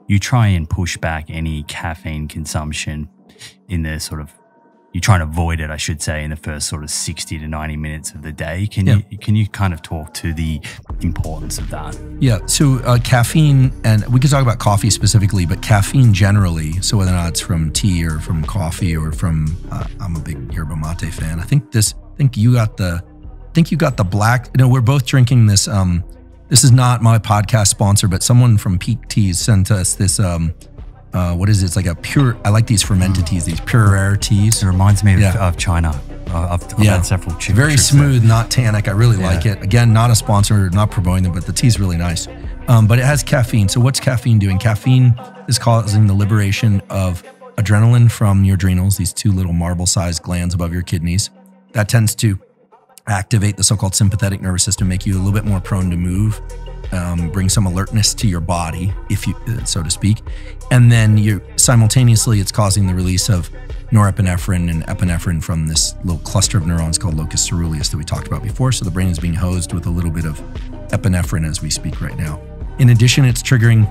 you try and push back any caffeine consumption in the sort of, you try and avoid it, I should say, in the first sort of 60 to 90 minutes of the day. Can you kind of talk to the importance of that? Yeah, so caffeine, and we could talk about coffee specifically, but caffeine generally, so whether or not it's from tea or from coffee or from, I'm a big yerba mate fan. I think you got the black, we're both drinking this, this is not my podcast sponsor, but someone from Peak Teas sent us this, what is it? It's like a pure, I like these fermented teas, these pure rare teas. It reminds me of China. I've had several very smooth, not tannic. I really like it. Again, not a sponsor, not promoting them, but the tea's really nice. But it has caffeine. So what's caffeine doing? Caffeine is causing the liberation of adrenaline from your adrenals, these two little marble-sized glands above your kidneys. That tends to activate the so-called sympathetic nervous system, make you a little bit more prone to move, bring some alertness to your body, if you, so to speak. And then simultaneously, it's causing the release of norepinephrine and epinephrine from this little cluster of neurons called locus coeruleus that we talked about before. So the brain is being hosed with a little bit of epinephrine as we speak right now. In addition, it's triggering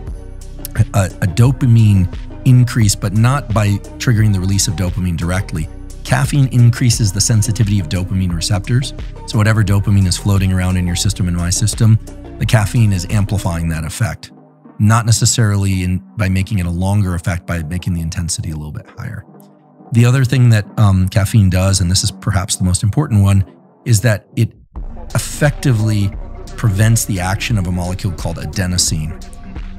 a dopamine increase, but not by triggering the release of dopamine directly. Caffeine increases the sensitivity of dopamine receptors. So whatever dopamine is floating around in your system and my system, the caffeine is amplifying that effect. Not necessarily by making it a longer effect, by making the intensity a little bit higher. The other thing that caffeine does, and this is perhaps the most important one, is that it effectively prevents the action of a molecule called adenosine.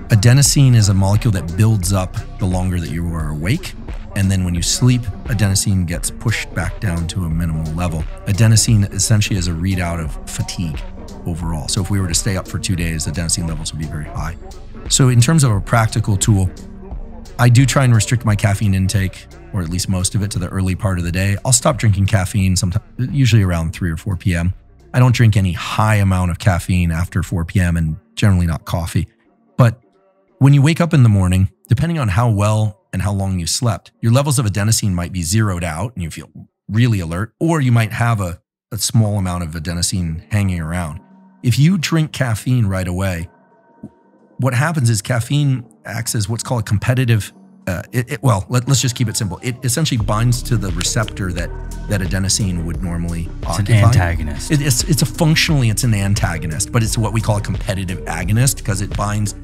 Adenosine is a molecule that builds up the longer that you are awake. And then when you sleep, adenosine gets pushed back down to a minimal level. Adenosine essentially is a readout of fatigue overall. So if we were to stay up for 2 days, adenosine levels would be very high. So in terms of a practical tool, I do try and restrict my caffeine intake, or at least most of it, to the early part of the day. I'll stop drinking caffeine sometime, usually around 3 or 4 p.m. I don't drink any high amount of caffeine after 4 p.m. and generally not coffee. But when you wake up in the morning, depending on how well and how long you slept, your levels of adenosine might be zeroed out and you feel really alert, or you might have a small amount of adenosine hanging around. If you drink caffeine right away, what happens is caffeine acts as what's called a competitive, let's just keep it simple. It essentially binds to the receptor that adenosine would normally occupy. It's an antagonist. It's an antagonist, but it's what we call a competitive agonist because it binds,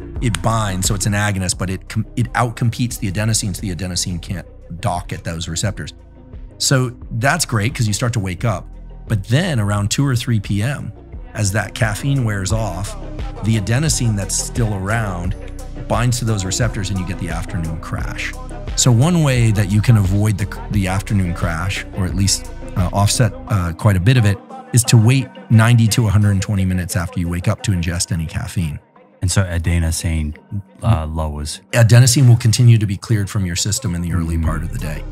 so it's an agonist, but it outcompetes the adenosine, so the adenosine can't dock at those receptors. So that's great because you start to wake up. But then around 2 or 3 p.m., as that caffeine wears off, the adenosine that's still around binds to those receptors and you get the afternoon crash. So one way that you can avoid the afternoon crash, or at least offset quite a bit of it, is to wait 90 to 120 minutes after you wake up to ingest any caffeine. And so adenosine lowers. Adenosine will continue to be cleared from your system in the early part of the day.